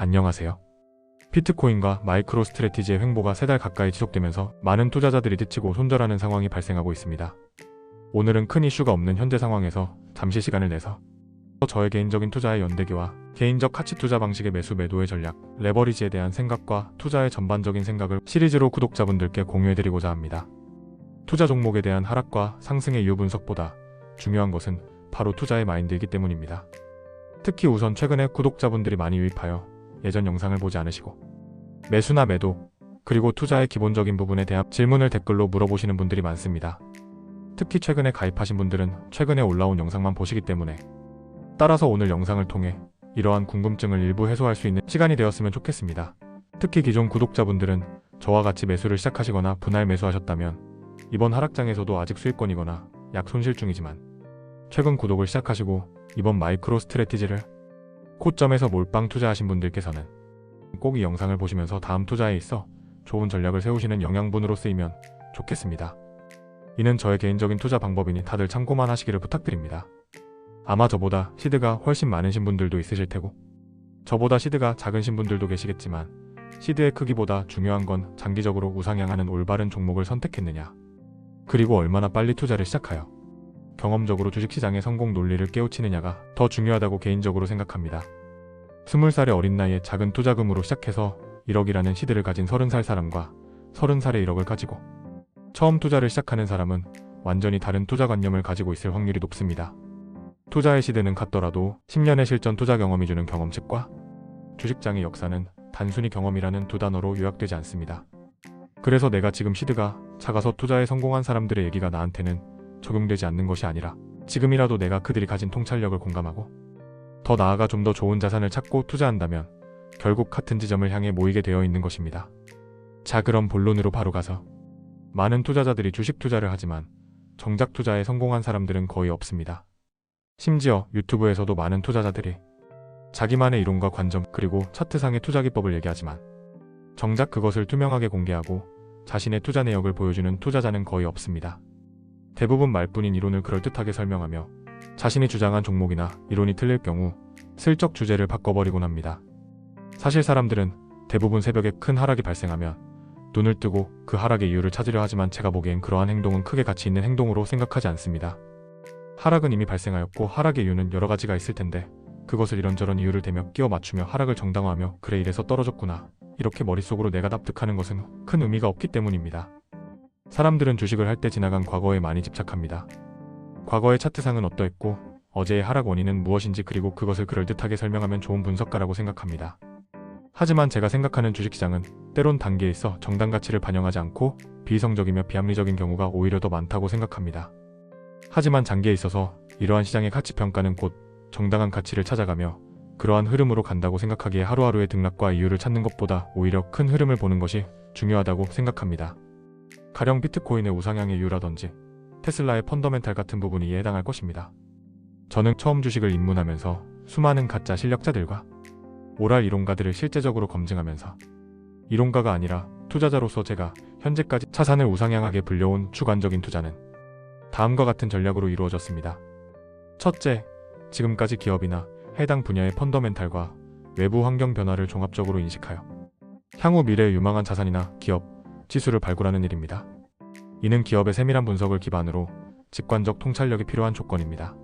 안녕하세요. 비트코인과 마이크로 스트래티지의 횡보가 3달 가까이 지속되면서 많은 투자자들이 지치고 손절하는 상황이 발생하고 있습니다. 오늘은 큰 이슈가 없는 현재 상황에서 잠시 시간을 내서 저의 개인적인 투자의 연대기와 개인적 가치 투자 방식의 매수 매도의 전략, 레버리지에 대한 생각과 투자의 전반적인 생각을 시리즈로 구독자분들께 공유해드리고자 합니다. 투자 종목에 대한 하락과 상승의 이유 분석보다 중요한 것은 바로 투자의 마인드이기 때문입니다. 특히 우선 최근에 구독자분들이 많이 유입하여 예전 영상을 보지 않으시고 매수나 매도, 그리고 투자의 기본적인 부분에 대한 질문을 댓글로 물어보시는 분들이 많습니다. 특히 최근에 가입하신 분들은 최근에 올라온 영상만 보시기 때문에 따라서 오늘 영상을 통해 이러한 궁금증을 일부 해소할 수 있는 시간이 되었으면 좋겠습니다. 특히 기존 구독자분들은 저와 같이 매수를 시작하시거나 분할 매수하셨다면 이번 하락장에서도 아직 수익권이거나 약 손실 중이지만 최근 구독을 시작하시고 이번 마이크로 스트래티지를 고점에서 몰빵 투자하신 분들께서는 꼭 이 영상을 보시면서 다음 투자에 있어 좋은 전략을 세우시는 영양분으로 쓰이면 좋겠습니다. 이는 저의 개인적인 투자 방법이니 다들 참고만 하시기를 부탁드립니다. 아마 저보다 시드가 훨씬 많으신 분들도 있으실 테고 저보다 시드가 작으신 분들도 계시겠지만 시드의 크기보다 중요한 건 장기적으로 우상향하는 올바른 종목을 선택했느냐, 그리고 얼마나 빨리 투자를 시작하여 경험적으로 주식시장의 성공 논리를 깨우치느냐가 더 중요하다고 개인적으로 생각합니다. 20살의 어린 나이에 작은 투자금으로 시작해서 1억이라는 시드를 가진 30살 사람과 30살에 1억을 가지고 처음 투자를 시작하는 사람은 완전히 다른 투자관념을 가지고 있을 확률이 높습니다. 투자의 시드는 같더라도 10년의 실전 투자 경험이 주는 경험칙과 주식장의 역사는 단순히 경험이라는 두 단어로 요약되지 않습니다. 그래서 내가 지금 시드가 작아서 투자에 성공한 사람들의 얘기가 나한테는 적용되지 않는 것이 아니라 지금이라도 내가 그들이 가진 통찰력을 공감하고 더 나아가 좀 더 좋은 자산을 찾고 투자한다면 결국 같은 지점을 향해 모이게 되어 있는 것입니다. 자, 그럼 본론으로 바로 가서 많은 투자자들이 주식 투자를 하지만 정작 투자에 성공한 사람들은 거의 없습니다. 심지어 유튜브에서도 많은 투자자들이 자기만의 이론과 관점 그리고 차트상의 투자 기법을 얘기하지만 정작 그것을 투명하게 공개하고 자신의 투자 내역을 보여주는 투자자는 거의 없습니다. 대부분 말뿐인 이론을 그럴듯하게 설명하며 자신이 주장한 종목이나 이론이 틀릴 경우 슬쩍 주제를 바꿔버리곤 합니다. 사실 사람들은 대부분 새벽에 큰 하락이 발생하면 눈을 뜨고 그 하락의 이유를 찾으려 하지만 제가 보기엔 그러한 행동은 크게 가치 있는 행동으로 생각하지 않습니다. 하락은 이미 발생하였고 하락의 이유는 여러 가지가 있을 텐데 그것을 이런저런 이유를 대며 끼워 맞추며 하락을 정당화하며 그래 이래서 떨어졌구나 이렇게 머릿속으로 내가 납득하는 것은 큰 의미가 없기 때문입니다. 사람들은 주식을 할 때 지나간 과거에 많이 집착합니다. 과거의 차트상은 어떠했고 어제의 하락 원인은 무엇인지 그리고 그것을 그럴듯하게 설명하면 좋은 분석가라고 생각합니다. 하지만 제가 생각하는 주식시장은 때론 단계에 있어 정당 가치를 반영하지 않고 비이성적이며 비합리적인 경우가 오히려 더 많다고 생각합니다. 하지만 장기에 있어서 이러한 시장의 가치평가는 곧 정당한 가치를 찾아가며 그러한 흐름으로 간다고 생각하기에 하루하루의 등락과 이유를 찾는 것보다 오히려 큰 흐름을 보는 것이 중요하다고 생각합니다. 가령 비트코인의 우상향의 이유라든지 테슬라의 펀더멘탈 같은 부분이 이에 해당할 것입니다. 저는 처음 주식을 입문하면서 수많은 가짜 실력자들과 오랄 이론가들을 실제적으로 검증하면서 이론가가 아니라 투자자로서 제가 현재까지 자산을 우상향하게 불려온 주관적인 투자는 다음과 같은 전략으로 이루어졌습니다. 첫째, 지금까지 기업이나 해당 분야의 펀더멘탈과 외부 환경 변화를 종합적으로 인식하여 향후 미래의 유망한 자산이나 기업, 지수를 발굴하는 일입니다. 이는 기업의 세밀한 분석을 기반으로 직관적 통찰력이 필요한 조건입니다.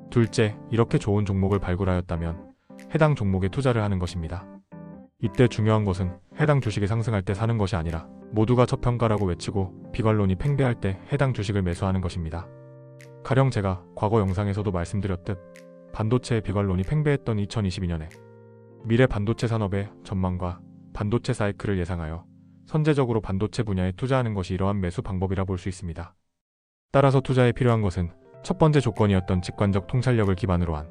둘째, 이렇게 좋은 종목을 발굴하였다면 해당 종목에 투자를 하는 것입니다. 이때 중요한 것은 해당 주식이 상승할 때 사는 것이 아니라 모두가 저평가라고 외치고 비관론이 팽배할 때 해당 주식을 매수하는 것입니다. 가령 제가 과거 영상에서도 말씀드렸듯 반도체의 비관론이 팽배했던 2022년에 미래 반도체 산업의 전망과 반도체 사이클을 예상하여 선제적으로 반도체 분야에 투자하는 것이 이러한 매수 방법이라 볼 수 있습니다. 따라서 투자에 필요한 것은 첫 번째 조건이었던 직관적 통찰력을 기반으로 한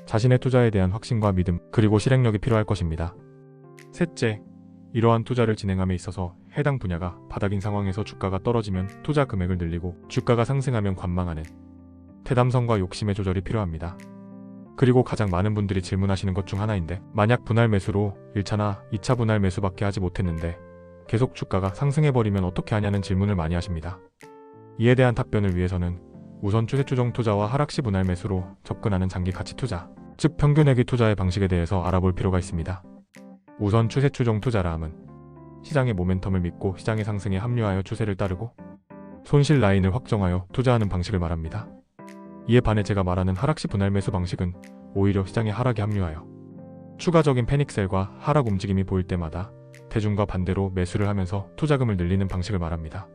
자신의 투자에 대한 확신과 믿음 그리고 실행력이 필요할 것입니다. 셋째, 이러한 투자를 진행함에 있어서 해당 분야가 바닥인 상황에서 주가가 떨어지면 투자 금액을 늘리고 주가가 상승하면 관망하는 태담성과 욕심의 조절이 필요합니다. 그리고 가장 많은 분들이 질문하시는 것 중 하나인데 만약 분할 매수로 1차나 2차 분할 매수밖에 하지 못했는데 계속 주가가 상승해버리면 어떻게 하냐는 질문을 많이 하십니다. 이에 대한 답변을 위해서는 우선 추세 추종 투자와 하락시 분할 매수로 접근하는 장기 가치 투자, 즉 평균회귀 투자의 방식에 대해서 알아볼 필요가 있습니다. 우선 추세 추종 투자라 함은 시장의 모멘텀을 믿고 시장의 상승에 합류하여 추세를 따르고 손실 라인을 확정하여 투자하는 방식을 말합니다. 이에 반해 제가 말하는 하락시 분할 매수 방식은 오히려 시장의 하락에 합류하여 추가적인 패닉셀과 하락 움직임이 보일 때마다 대중과 반대로 매수를 하면서 투자금을 늘리는 방식을 말합니다.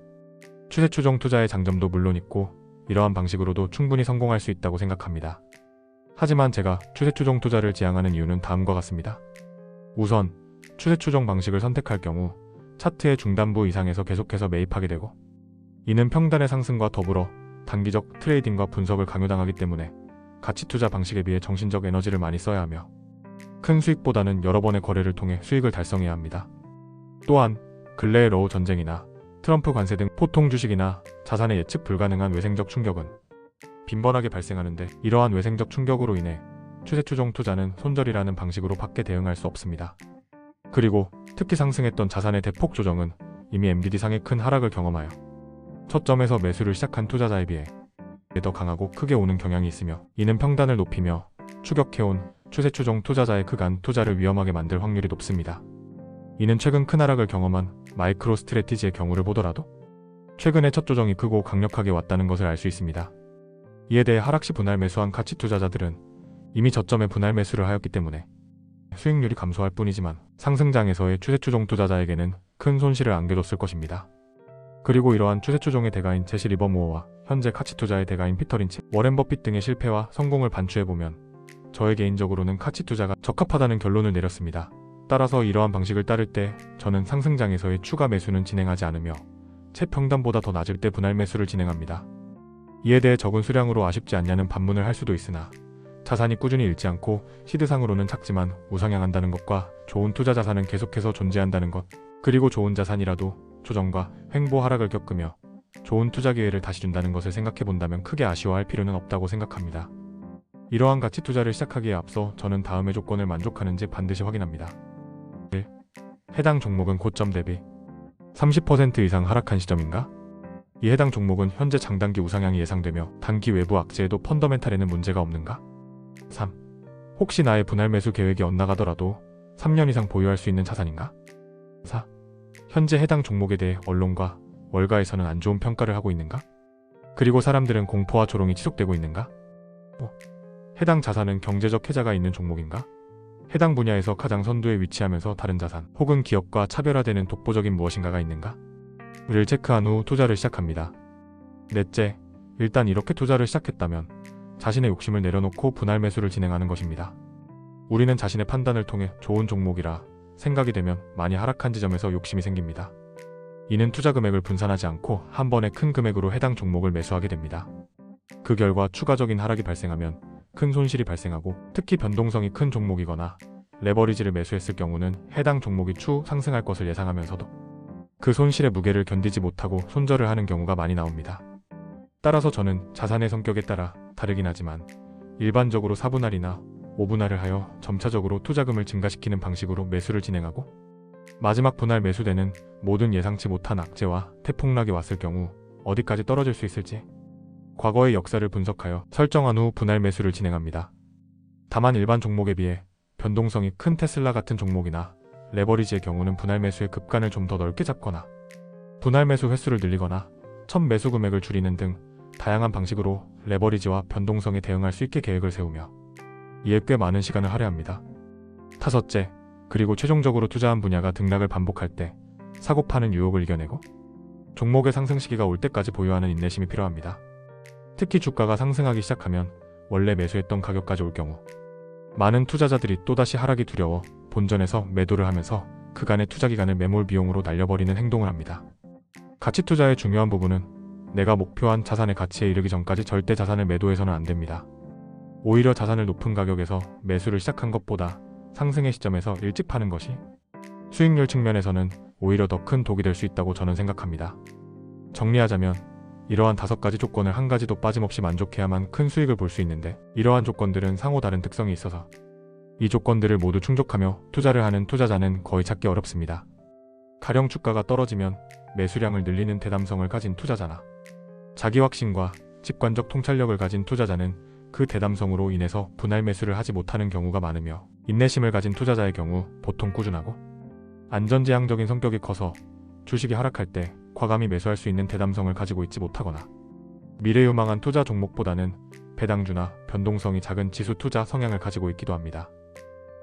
추세 추종 투자의 장점도 물론 있고 이러한 방식으로도 충분히 성공할 수 있다고 생각합니다. 하지만 제가 추세 추종 투자를 지향하는 이유는 다음과 같습니다. 우선 추세 추종 방식을 선택할 경우 차트의 중단부 이상에서 계속해서 매입하게 되고 이는 평단의 상승과 더불어 단기적 트레이딩과 분석을 강요당하기 때문에 가치 투자 방식에 비해 정신적 에너지를 많이 써야 하며 큰 수익보다는 여러 번의 거래를 통해 수익을 달성해야 합니다. 또한 근래의 러우 전쟁이나 트럼프 관세 등 포통 주식이나 자산의 예측 불가능한 외생적 충격은 빈번하게 발생하는데 이러한 외생적 충격으로 인해 추세 추종 투자는 손절이라는 방식으로 밖에 대응할 수 없습니다. 그리고 특히 상승했던 자산의 대폭 조정은 이미 MDD상의 큰 하락을 경험하여 첫 점에서 매수를 시작한 투자자에 비해 더 강하고 크게 오는 경향이 있으며 이는 평단을 높이며 추격해온 추세 추종 투자자의 그간 투자를 위험하게 만들 확률이 높습니다. 이는 최근 큰 하락을 경험한 마이크로 스트래티지의 경우를 보더라도 최근에 첫 조정이 크고 강력하게 왔다는 것을 알 수 있습니다. 이에 대해 하락시 분할 매수한 가치 투자자들은 이미 저점에 분할 매수를 하였기 때문에 수익률이 감소할 뿐이지만 상승장에서의 추세 추종 투자자에게는 큰 손실을 안겨줬을 것입니다. 그리고 이러한 추세 추종의 대가인 제시 리버무어와 현재 가치 투자의 대가인 피터 린치, 워렌 버핏 등의 실패와 성공을 반추해보면 저의 개인적으로는 가치 투자가 적합하다는 결론을 내렸습니다. 따라서 이러한 방식을 따를 때 저는 상승장에서의 추가 매수는 진행하지 않으며 채평단보다 더 낮을 때 분할 매수를 진행합니다. 이에 대해 적은 수량으로 아쉽지 않냐는 반문을 할 수도 있으나 자산이 꾸준히 잃지 않고 시드상으로는 작지만 우상향한다는 것과 좋은 투자 자산은 계속해서 존재한다는 것, 그리고 좋은 자산이라도 조정과 횡보 하락을 겪으며 좋은 투자 기회를 다시 준다는 것을 생각해 본다면 크게 아쉬워할 필요는 없다고 생각합니다. 이러한 가치 투자를 시작하기에 앞서 저는 다음의 조건을 만족하는지 반드시 확인합니다. 1. 해당 종목은 고점 대비 30% 이상 하락한 시점인가? 이 해당 종목은 현재 장단기 우상향이 예상되며 단기 외부 악재에도 펀더멘탈에는 문제가 없는가? 3. 혹시 나의 분할 매수 계획이 엇나가더라도 3년 이상 보유할 수 있는 자산인가? 4. 현재 해당 종목에 대해 언론과 월가에서는 안 좋은 평가를 하고 있는가? 그리고 사람들은 공포와 조롱이 지속되고 있는가? 5. 해당 자산은 경제적 혜자가 있는 종목인가? 해당 분야에서 가장 선두에 위치하면서 다른 자산 혹은 기업과 차별화되는 독보적인 무엇인가가 있는가? 를 체크한 후 투자를 시작합니다. 넷째, 일단 이렇게 투자를 시작했다면 자신의 욕심을 내려놓고 분할 매수를 진행하는 것입니다. 우리는 자신의 판단을 통해 좋은 종목이라 생각이 되면 많이 하락한 지점에서 욕심이 생깁니다. 이는 투자 금액을 분산하지 않고 한 번에 큰 금액으로 해당 종목을 매수하게 됩니다. 그 결과 추가적인 하락이 발생하면 큰 손실이 발생하고 특히 변동성이 큰 종목이거나 레버리지를 매수했을 경우는 해당 종목이 추 상승할 것을 예상하면서도 그 손실의 무게를 견디지 못하고 손절을 하는 경우가 많이 나옵니다. 따라서 저는 자산의 성격에 따라 다르긴 하지만 일반적으로 4분할이나 5분할을 하여 점차적으로 투자금을 증가시키는 방식으로 매수를 진행하고 마지막 분할 매수되는 모든 예상치 못한 악재와 태풍락이 왔을 경우 어디까지 떨어질 수 있을지 과거의 역사를 분석하여 설정한 후 분할 매수를 진행합니다. 다만 일반 종목에 비해 변동성이 큰 테슬라 같은 종목이나 레버리지의 경우는 분할 매수의 급간을 좀 더 넓게 잡거나 분할 매수 횟수를 늘리거나 첫 매수 금액을 줄이는 등 다양한 방식으로 레버리지와 변동성에 대응할 수 있게 계획을 세우며 이에 꽤 많은 시간을 할애합니다. 다섯째, 그리고 최종적으로 투자한 분야가 등락을 반복할 때 사고파는 유혹을 이겨내고 종목의 상승 시기가 올 때까지 보유하는 인내심이 필요합니다. 특히 주가가 상승하기 시작하면 원래 매수했던 가격까지 올 경우 많은 투자자들이 또다시 하락이 두려워 본전에서 매도를 하면서 그간의 투자 기간을 매몰 비용으로 날려버리는 행동을 합니다. 가치 투자의 중요한 부분은 내가 목표한 자산의 가치에 이르기 전까지 절대 자산을 매도해서는 안 됩니다. 오히려 자산을 높은 가격에서 매수를 시작한 것보다 상승의 시점에서 일찍 파는 것이 수익률 측면에서는 오히려 더 큰 독이 될 수 있다고 저는 생각합니다. 정리하자면 이러한 5가지 조건을 한 가지도 빠짐없이 만족해야만 큰 수익을 볼 수 있는데 이러한 조건들은 상호 다른 특성이 있어서 이 조건들을 모두 충족하며 투자를 하는 투자자는 거의 찾기 어렵습니다. 가령 주가가 떨어지면 매수량을 늘리는 대담성을 가진 투자자나 자기 확신과 직관적 통찰력을 가진 투자자는 그 대담성으로 인해서 분할 매수를 하지 못하는 경우가 많으며 인내심을 가진 투자자의 경우 보통 꾸준하고 안전지향적인 성격이 커서 주식이 하락할 때 과감히 매수할 수 있는 대담성을 가지고 있지 못하거나 미래유망한 투자 종목보다는 배당주나 변동성이 작은 지수 투자 성향을 가지고 있기도 합니다.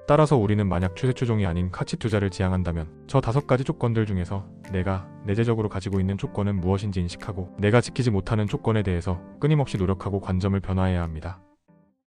따라서 우리는 만약 추세추종이 아닌 가치 투자를 지향한다면 저 5가지 조건들 중에서 내가 내재적으로 가지고 있는 조건은 무엇인지 인식하고 내가 지키지 못하는 조건에 대해서 끊임없이 노력하고 관점을 변화해야 합니다.